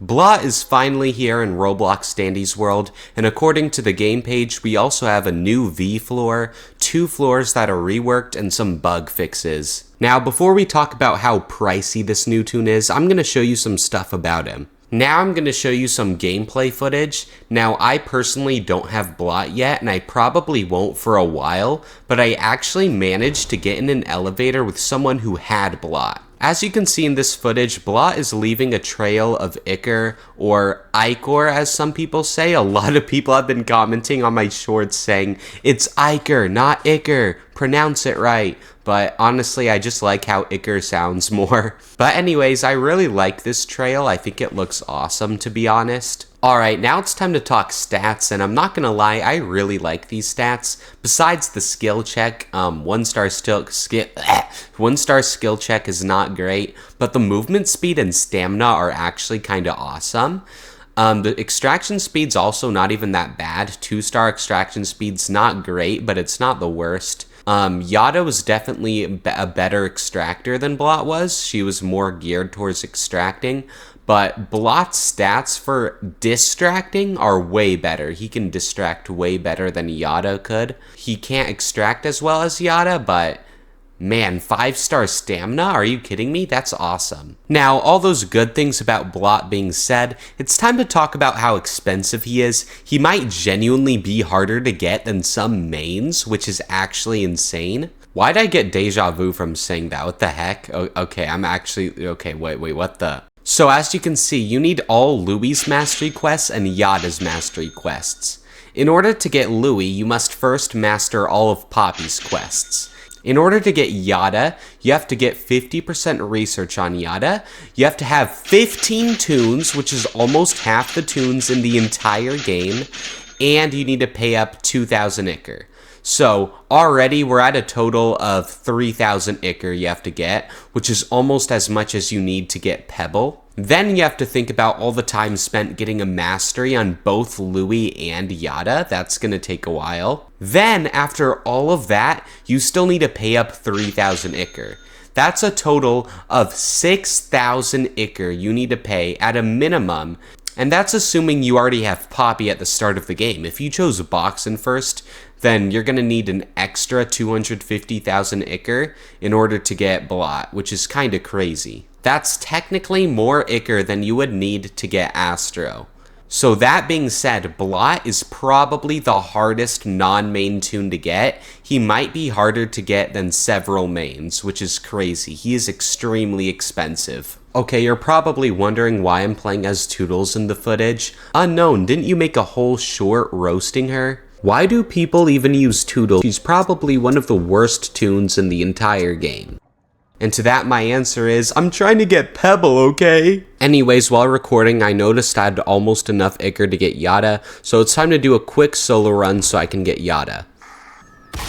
Blot is finally here in Roblox Standy's world, and according to the game page, we also have a new V floor, 2 floors that are reworked, and some bug fixes. Now, before we talk about how pricey this new toon is, I'm going to show you some stuff about him. Now I'm going to show you some gameplay footage. Now, I personally don't have Blot yet, and I probably won't for a while, but I actually managed to get in an elevator with someone who had Blot. As you can see in this footage, Blot is leaving a trail of ichor, or ichor as some people say. A lot of people have been commenting on my shorts saying, it's ichor, not ichor, pronounce it right. But honestly, I just like how ichor sounds more. But anyways, I really like this trail. I think it looks awesome, to be honest. Alright, now it's time to talk stats, and I'm not gonna lie, I really like these stats. Besides the skill check, 1-star skill check is not great, but the movement speed and stamina are actually kinda awesome. The extraction speed's also not even that bad. 2-star extraction speed's not great, but it's not the worst. Yada was definitely a better extractor than Blot was. She was more geared towards extracting, but Blot's stats for distracting are way better. He can distract way better than Yada could. He can't extract as well as Yada, but man, 5-star stamina? Are you kidding me? That's awesome. Now, all those good things about Blot being said, it's time to talk about how expensive he is. He might genuinely be harder to get than some mains, which is actually insane. Why'd I get deja vu from saying that? What the heck? Okay, wait, what the? So as you can see, you need all Louie's mastery quests and Yada's mastery quests. In order to get Louie, you must first master all of Poppy's quests. In order to get Yada, you have to get 50% research on Yada. You have to have 15 toons, which is almost half the toons in the entire game. And you need to pay up 2,000 ichor. So already we're at a total of 3,000 ichor you have to get, which is almost as much as you need to get Pebble. Then you have to think about all the time spent getting a mastery on both Louie and Yada. That's going to take a while. Then, after all of that, you still need to pay up 3,000 ichor. That's a total of 6,000 ichor you need to pay at a minimum. And that's assuming you already have Poppy at the start of the game. If you chose Boxin first, then you're going to need an extra 250,000 ichor in order to get Blot, which is kind of crazy. That's technically more ichor than you would need to get Astro. So that being said, Blot is probably the hardest non-main toon to get. He might be harder to get than several mains, which is crazy. He is extremely expensive. Okay, you're probably wondering why I'm playing as Toodles in the footage. Unknown, didn't you make a whole short roasting her? Why do people even use Toodles? She's probably one of the worst toons in the entire game. And to that my answer is, I'm trying to get Pebble, okay? Anyways, while recording, I noticed I had almost enough ichor to get Yada, so it's time to do a quick solo run so I can get Yada.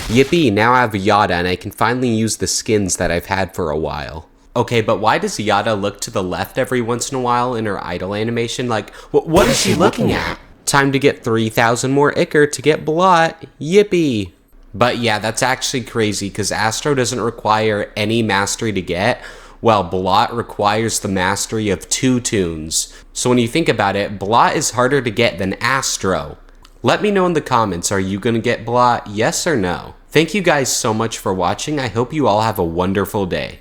Yippee, now I have Yada and I can finally use the skins that I've had for a while. Okay, but why does Yada look to the left every once in a while in her idle animation? Like, what is she looking at? Time to get 3,000 more ichor to get Blot. Yippee! But yeah, that's actually crazy because Astro doesn't require any mastery to get, while Blot requires the mastery of 2 toons. So when you think about it, Blot is harder to get than Astro. Let me know in the comments, are you gonna get Blot, yes or no? Thank you guys so much for watching. I hope you all have a wonderful day.